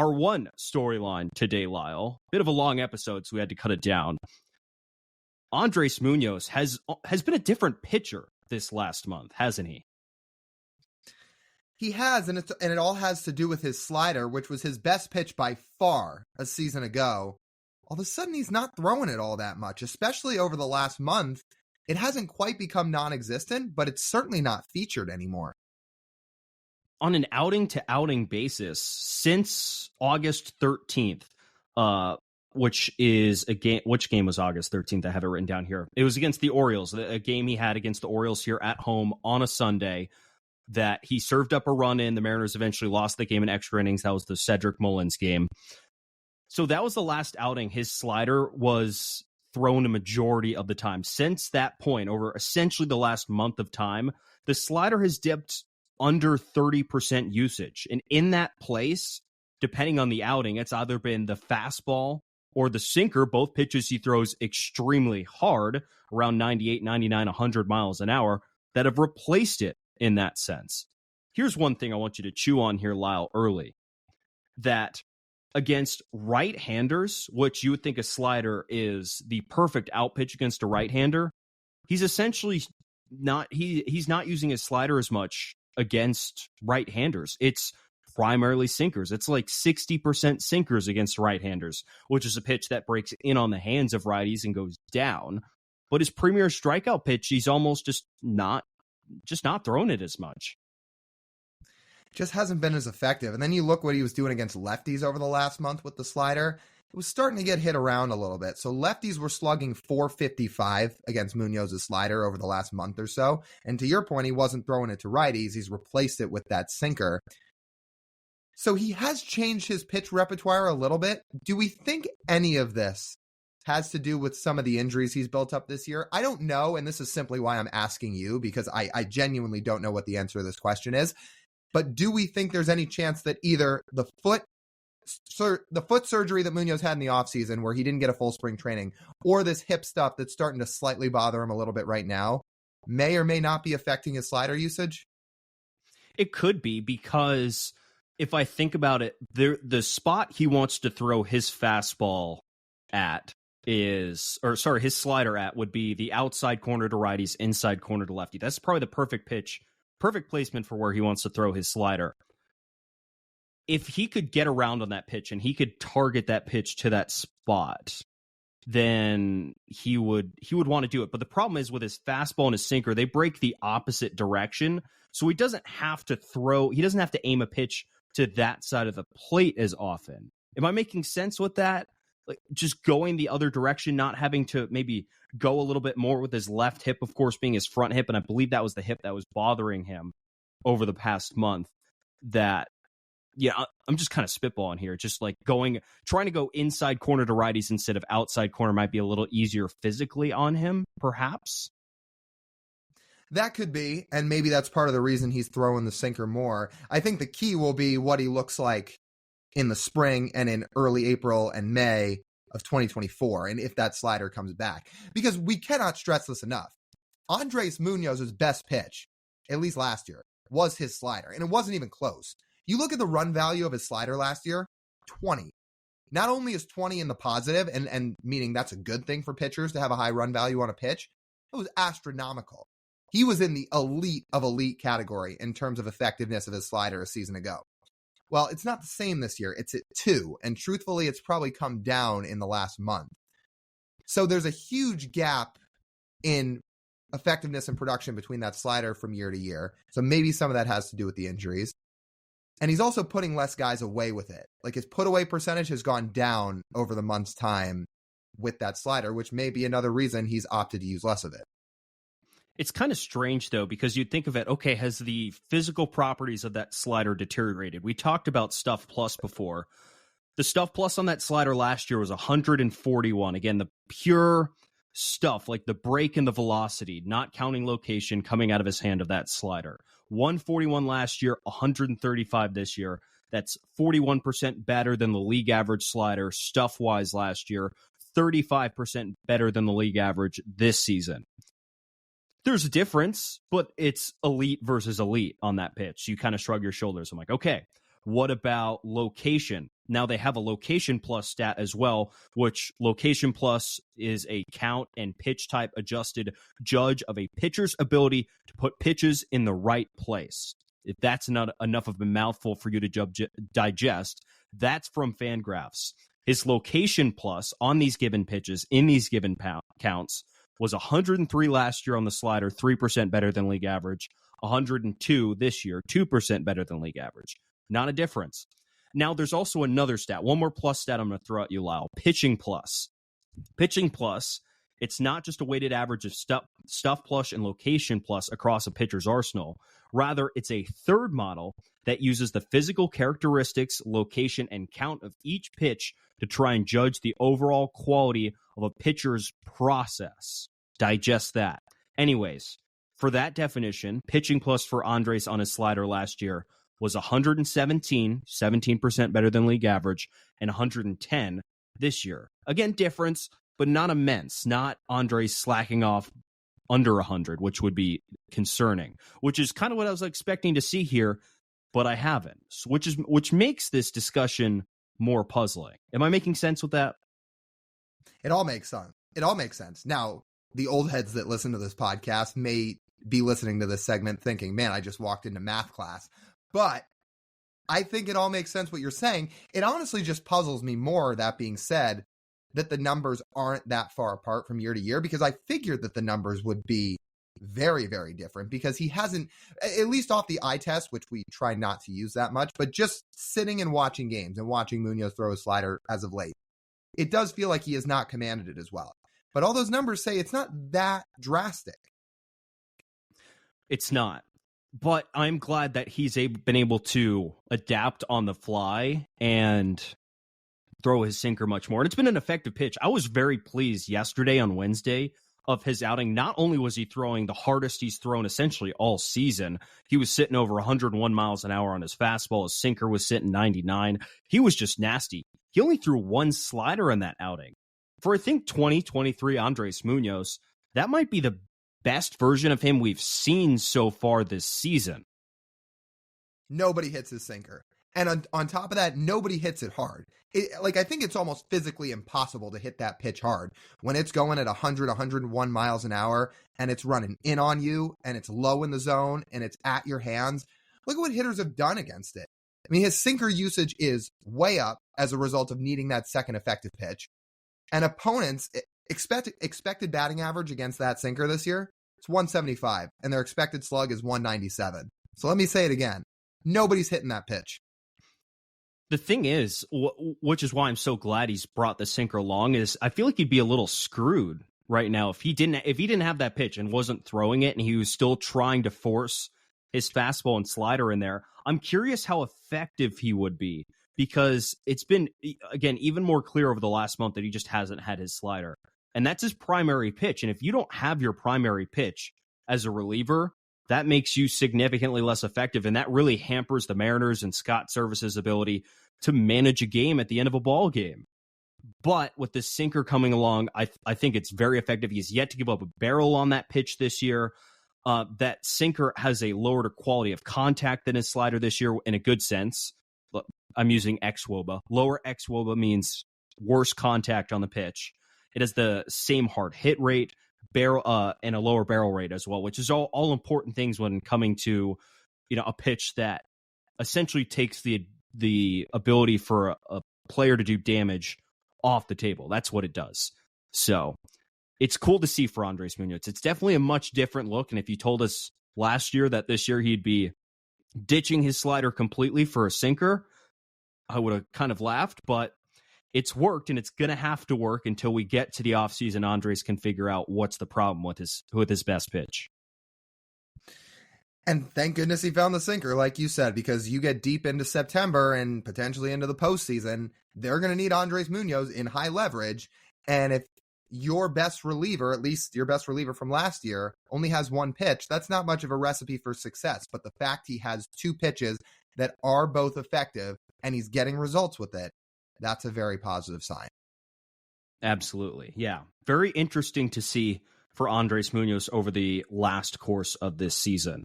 our one storyline today, Lyle, bit of a long episode, so we had to cut it down. Andres Munoz has been a different pitcher this last month, hasn't he? He has, and it all has to do with his slider, which was his best pitch by far a season ago. All of a sudden, he's not throwing it all that much, especially over the last month. It hasn't quite become non-existent, but it's certainly not featured anymore. On an outing-to-outing basis, since August 13th, which is a game. Which game was August 13th? I have it written down here. It was against the Orioles, a game he had against the Orioles here at home on a Sunday that he served up a run in. The Mariners eventually lost the game in extra innings. That was the Cedric Mullins game. So that was the last outing. His slider was thrown a majority of the time. Since that point, over essentially the last month of time, the slider has dipped under 30% usage. And in that place, depending on the outing, it's either been the fastball or the sinker, both pitches he throws extremely hard, around 98, 99, 100 miles an hour, that have replaced it in that sense. Here's one thing I want you to chew on here, Lyle, early. That against right-handers, which you would think a slider is the perfect out pitch against a right-hander, he's essentially not, he's not using his slider as much against right-handers. It's primarily sinkers. It's like 60% sinkers against right-handers, which is a pitch that breaks in on the hands of righties and goes down. But his premier strikeout pitch, he's almost just not throwing it as much. Just hasn't been as effective. And then you look what he was doing against lefties over the last month with the slider. It was starting to get hit around a little bit. So lefties were slugging .455 against Munoz's slider over the last month or so. And to your point, he wasn't throwing it to righties. He's replaced it with that sinker. So he has changed his pitch repertoire a little bit. Do we think any of this has to do with some of the injuries he's built up this year? I don't know, and this is simply why I'm asking you, because I genuinely don't know what the answer to this question is. But do we think there's any chance that either the foot surgery that Munoz had in the offseason where he didn't get a full spring training, or this hip stuff that's starting to slightly bother him a little bit right now, may or may not be affecting his slider usage? It could be, because if I think about it, the spot he wants to throw his fastball at his slider at would be the outside corner to righties, inside corner to lefty. That's probably the perfect pitch, perfect placement for where he wants to throw his slider. If he could get around on that pitch and he could target that pitch to that spot, then he would want to do it. But the problem is with his fastball and his sinker, they break the opposite direction. So he doesn't have to aim a pitch to that side of the plate as often. Am I making sense with that? Like just going the other direction, not having to maybe go a little bit more with his left hip, of course, being his front hip. And I believe that was the hip that was bothering him over the past month. I'm just kind of spitballing here. Just like trying to go inside corner to righties instead of outside corner might be a little easier physically on him, perhaps. That could be, and maybe that's part of the reason he's throwing the sinker more. I think the key will be what he looks like in the spring and in early April and May of 2024, and if that slider comes back. Because we cannot stress this enough. Andres Munoz's best pitch, at least last year, was his slider, and it wasn't even close. You look at the run value of his slider last year, 20. Not only is 20 in the positive, and meaning that's a good thing for pitchers to have a high run value on a pitch, it was astronomical. He was in the elite of elite category in terms of effectiveness of his slider a season ago. Well, it's not the same this year. It's at 2, and truthfully, it's probably come down in the last month. So there's a huge gap in effectiveness and production between that slider from year to year. So maybe some of that has to do with the injuries. And he's also putting less guys away with it. Like his put away percentage has gone down over the month's time with that slider, which may be another reason he's opted to use less of it. It's kind of strange, though, because you'd think of it, okay, has the physical properties of that slider deteriorated? We talked about Stuff Plus before. The Stuff Plus on that slider last year was 141. Again, the pure stuff, like the break and the velocity, not counting location coming out of his hand of that slider. 141 last year, 135 this year. That's 41% better than the league average slider stuff-wise last year, 35% better than the league average this season. There's a difference, but it's elite versus elite on that pitch. You kind of shrug your shoulders. I'm like, okay, what about location? Now they have a location plus stat as well, which location plus is a count and pitch type adjusted judge of a pitcher's ability to put pitches in the right place. If that's not enough of a mouthful for you to digest, that's from Fangraphs. His location plus on these given pitches in these given counts was 103 last year on the slider, 3% better than league average, 102 this year, 2% better than league average. Not a difference. Now, there's also another stat, one more plus stat I'm going to throw at you, Lyle. Pitching plus. Pitching plus, it's not just a weighted average of stuff plus and location plus across a pitcher's arsenal. Rather, it's a third model that uses the physical characteristics, location, and count of each pitch to try and judge the overall quality of a pitcher's process. Digest that. Anyways, for that definition, pitching plus for Andres on his slider last year was 117, 17% better than league average, and 110 this year. Again, difference, but not immense. Not Andres slacking off under 100, which would be concerning, which is kind of what I was expecting to see here, but I haven't, which makes this discussion more puzzling. Am I making sense with that? It all makes sense. It all makes sense. Now, the old heads that listen to this podcast may be listening to this segment thinking, man, I just walked into math class. But I think it all makes sense what you're saying. It honestly just puzzles me more, that being said, that the numbers aren't that far apart from year to year, because I figured that the numbers would be very, very different, because he hasn't, at least off the eye test, which we try not to use that much, but just sitting and watching games and watching Munoz throw a slider as of late, it does feel like he has not commanded it as well. But all those numbers say it's not that drastic. It's not. But I'm glad that he's been able to adapt on the fly and throw his sinker much more. And it's been an effective pitch. I was very pleased yesterday on Wednesday of his outing. Not only was he throwing the hardest he's thrown essentially all season, he was sitting over 101 miles an hour on his fastball. His sinker was sitting 99. He was just nasty. He only threw one slider in that outing. For, I think, 2023 Andres Munoz, that might be the best version of him we've seen so far this season. Nobody hits his sinker. And on top of that, nobody hits it hard. I think it's almost physically impossible to hit that pitch hard when it's going at 100, 101 miles an hour and it's running in on you and it's low in the zone and it's at your hands. Look at what hitters have done against it. I mean, his sinker usage is way up as a result of needing that second effective pitch. And opponents, expected batting average against that sinker this year, it's 175, and their expected slug is 197. So let me say it again. Nobody's hitting that pitch. The thing is, which is why I'm so glad he's brought the sinker along, is I feel like he'd be a little screwed right now if he didn't have that pitch and wasn't throwing it, and he was still trying to force his fastball and slider in there. I'm curious how effective he would be, because it's been, again, even more clear over the last month that he just hasn't had his slider. And that's his primary pitch. And if you don't have your primary pitch as a reliever, that makes you significantly less effective. And that really hampers the Mariners and Scott Service's ability to manage a game at the end of a ball game. But with the sinker coming along, I think it's very effective. He's yet to give up a barrel on that pitch this year. That sinker has a lower quality of contact than his slider this year in a good sense. I'm using xWOBA. Lower xWOBA means worse contact on the pitch. It has the same hard hit rate, barrel, and a lower barrel rate as well, which is all important things when coming to, a pitch that essentially takes the ability for a player to do damage off the table. That's what it does. So it's cool to see for Andres Munoz. It's definitely a much different look. And if you told us last year that this year he'd be ditching his slider completely for a sinker, I would have kind of laughed, but it's worked, and it's going to have to work until we get to the offseason. Andres can figure out what's the problem with his best pitch. And thank goodness he found the sinker, like you said, because you get deep into September and potentially into the postseason, they're going to need Andres Munoz in high leverage. And if your best reliever, at least your best reliever from last year, only has one pitch, that's not much of a recipe for success. But the fact he has two pitches that are both effective and he's getting results with it, that's a very positive sign. Absolutely. Yeah. Very interesting to see for Andres Munoz over the last course of this season.